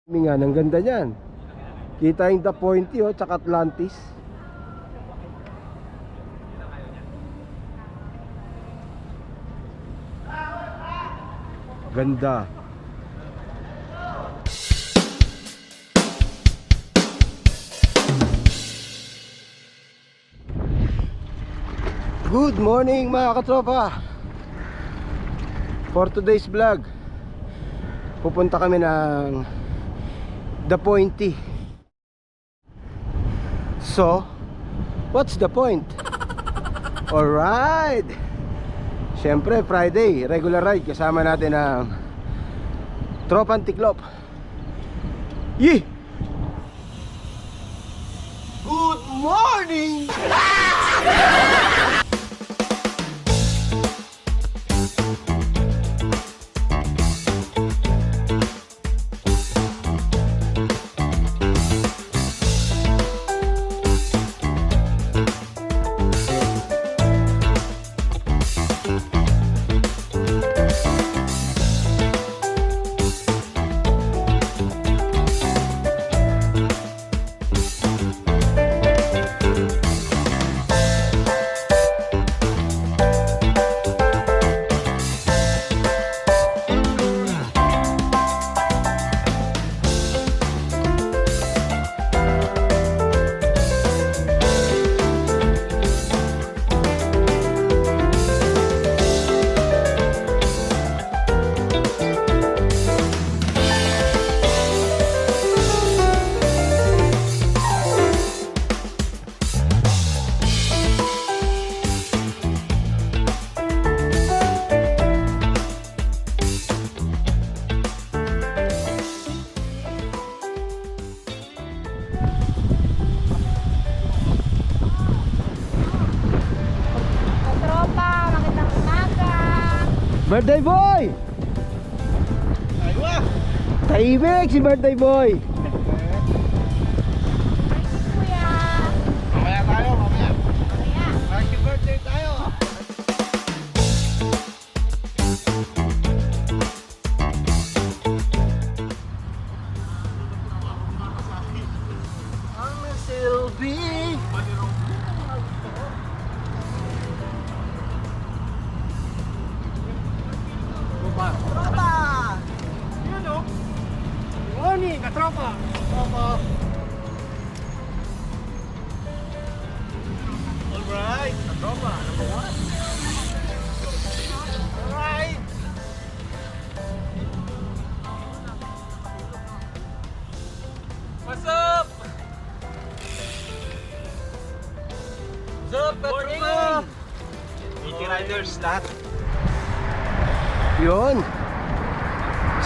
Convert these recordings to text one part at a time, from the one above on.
Nga, ang ganda niyan. Kita yung the Pointe oh, tsaka Atlantis. Ganda. Good morning mga katropa. For today's vlog, pupunta kami ng the Pointe. So, what's the point? Alright. Siyempre, Friday, regular ride. Kasama natin ang Tropang Tiklop. Yee! Good morning! Birthday boy! Aywa! Tahimik si birthday boy! Kuya! Mamaya tayo, mamaya. Kuya! Happy birthday tayo. Ang Silvi! Tropa! Yun o. Morning, katropa. Tropa. Alright, katropa, number one. Alright. What's up? What's up, katropa? Mickey Riders lahat. Yun.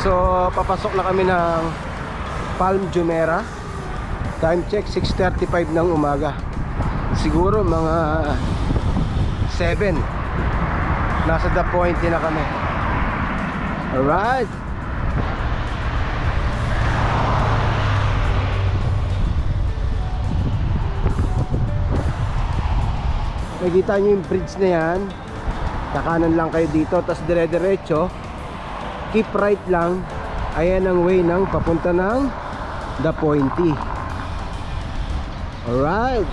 So, papasok na kami ng Palm Jumeirah. Time check 6:35 ng umaga. Siguro mga 7. Nasa the Pointe na kami. Alright. Nakikita nyo yung bridge na yan. Kakanan lang kayo dito, tapos dire-diretso, keep right lang. Ayan ang way ng papunta ng the Pointe. Alright.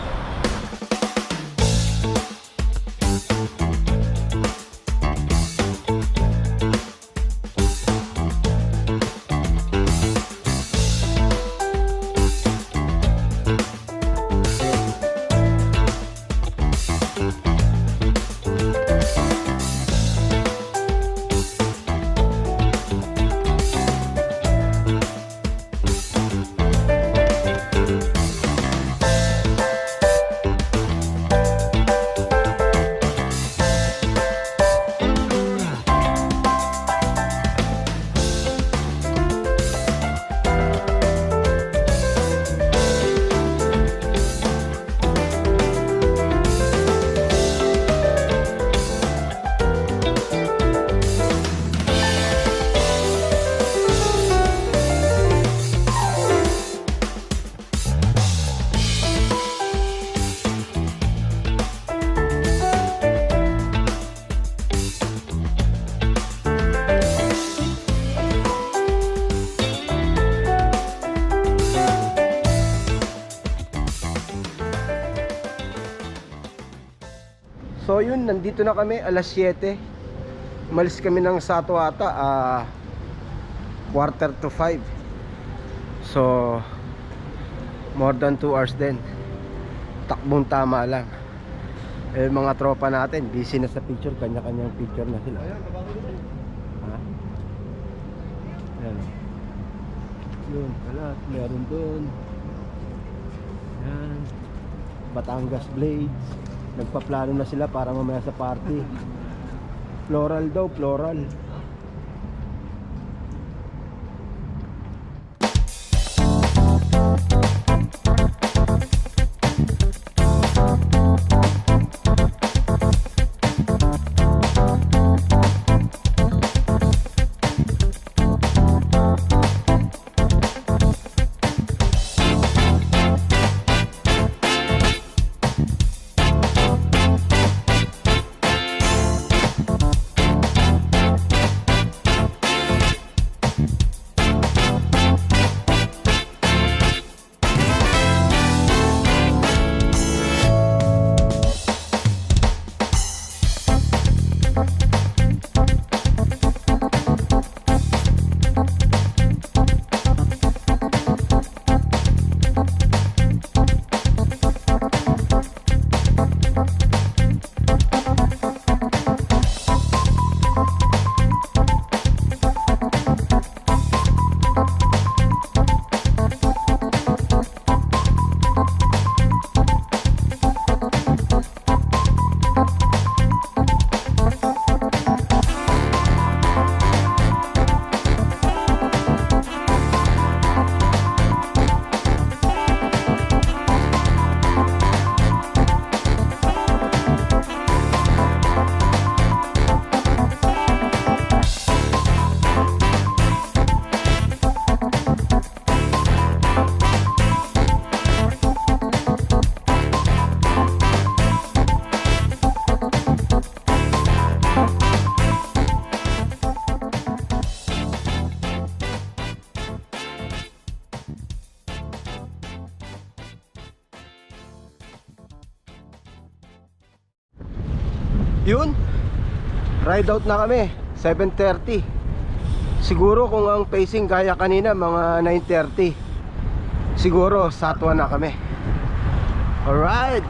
So yun, nandito na kami alas 7. Umalis kami ng Sato ata 4:45. So more than 2 hours din. Takbong tama lang. Eh, mga tropa natin busy na sa picture, kanya-kanyang picture na sila. Ha? Ayan. Yun, wala, meron doon. Yan. Batangas Blades. Nagpaplano na sila para mamaya sa party. Floral daw, floral. Yun, ride out na kami 7:30. Siguro kung ang pacing kaya kanina mga 9:30, siguro Satwa na kami. Alright.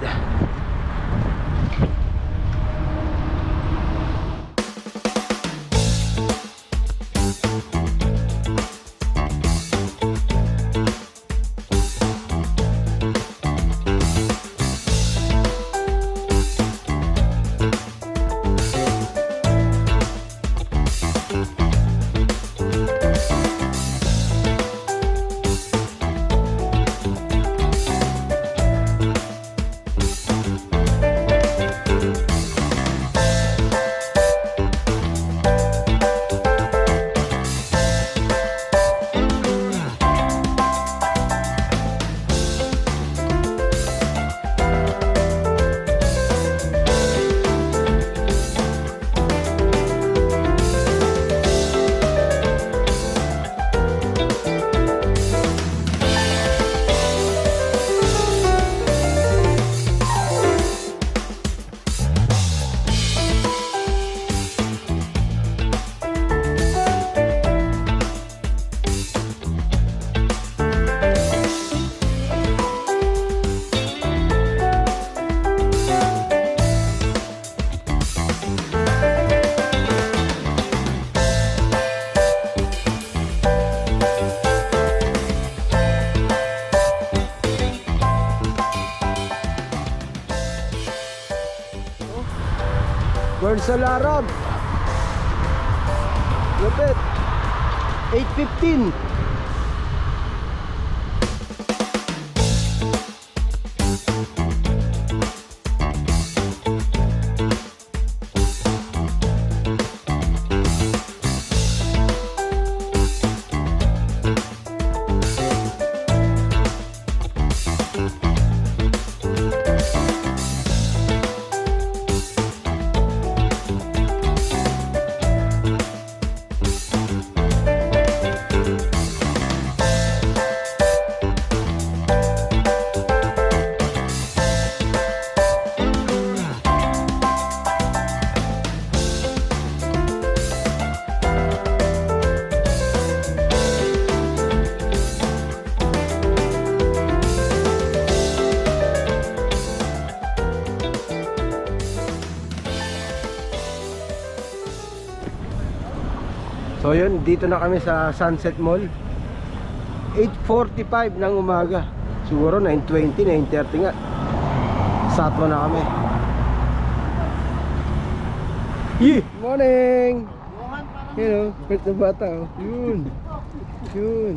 Birds alarm. Lupit. 8:15. So yun, dito na kami sa Sunset Mall. 8:45 ng umaga. Siguro 9:20, 9:30 nga. Satwa na kami. Morning! Hello, pet na bata oh. Yun. Yun.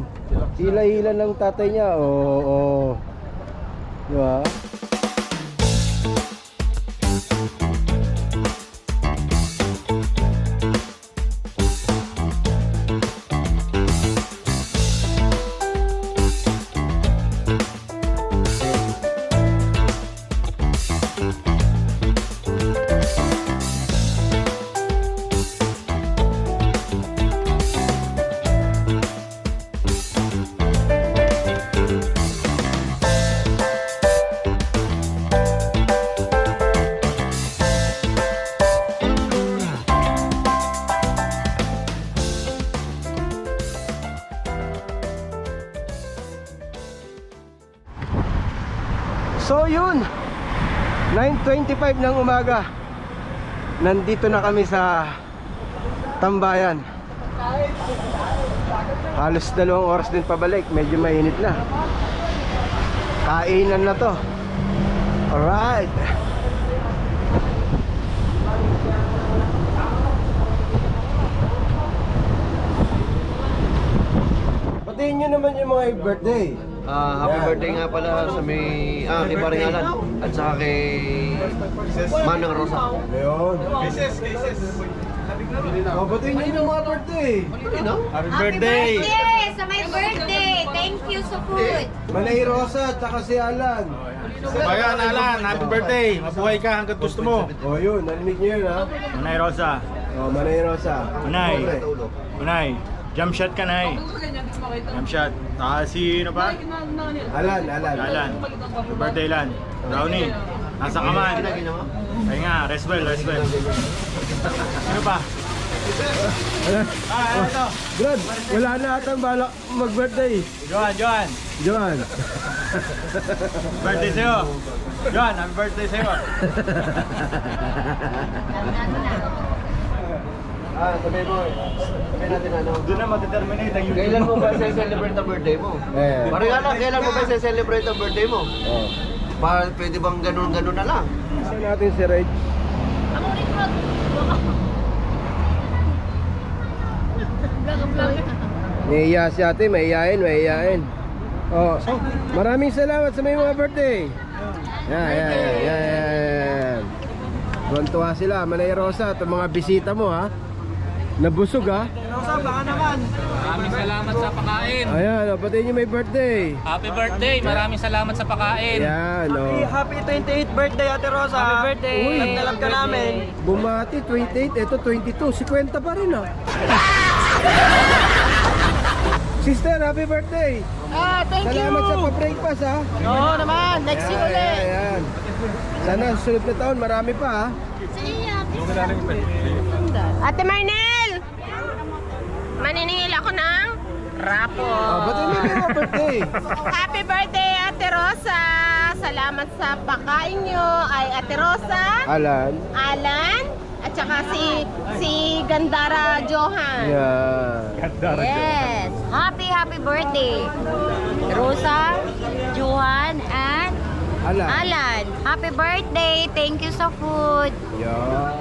Hila-hila ng tatay niya. Oo. Diba? So yun, 9:25 ng umaga. Nandito na kami sa tambayan. Halos 2 oras din pabalik. Medyo mainit na. Kainan na to. Alright. Patiin nyo naman yung mga birthday. Happy birthday nga pala sa kay Baringalan at saka kay Manang Rosa. Ayun. Cases. Patiin nyo yung mga birthday. Happy birthday! Sa my birthday! Thank you sa food! Manay Rosa at saka si Alan. Bayan, Alan, happy birthday! Mabuhay ka hanggang gusto mo. O yun, narinig nyo yun ha. Manay Rosa. O, Manay Rosa. Manay, jump shot ka, Nay. Jump shot. Sino pa? Alan. Alan. Happy birthday, Lan. Brownie. Nasa kaman. Ay nga, rest well. Sino pa? Ito. Brad, wala na atang balak mag-birthday. Johan. Birthday sa'yo. Johan, happy birthday sa'yo. Sabi natin Doon na ma-determinate ang YouTube kailan mo ba celebrate ang birthday mo? Baringalan, kailan mo ba celebrate ang birthday mo? Oh. Pwede bang ganun na lang? Saan natin si Reg? Mahiya si ate, mahiyain. Oh, maraming salamat sa may mga birthday. Yan. Tuwan-tuwa sila, Manay Rosa at mga bisita mo ha. Nabusog ha. Rosa, baka naman. Maraming salamat sa pakain. Ayan, pati nyo may birthday. Happy birthday. Maraming salamat sa pakain. Yan, oh. Happy 28th birthday, Ate Rosa. Happy birthday. Uy, Love na love ka namin. Bumati, 28, ito 22, 50 pa rin ah. Sister, happy birthday. Thank Salamat sa pa-breakfast ha. Oo naman, next year ulit. Ayan. Sana susunod na taon, marami pa ha. Ate Marnel! Maniningil ako ng rapo. Ba't hindi may birthday? Happy birthday, Ate Rosa! Salamat sa pakain nyo ay Ate Rosa, Alan. at saka si Gandara Johan. Yeah. Yes! Happy birthday! Rosa, Johan, and Alan. Alan. Happy birthday! Thank you sa food! Yeah.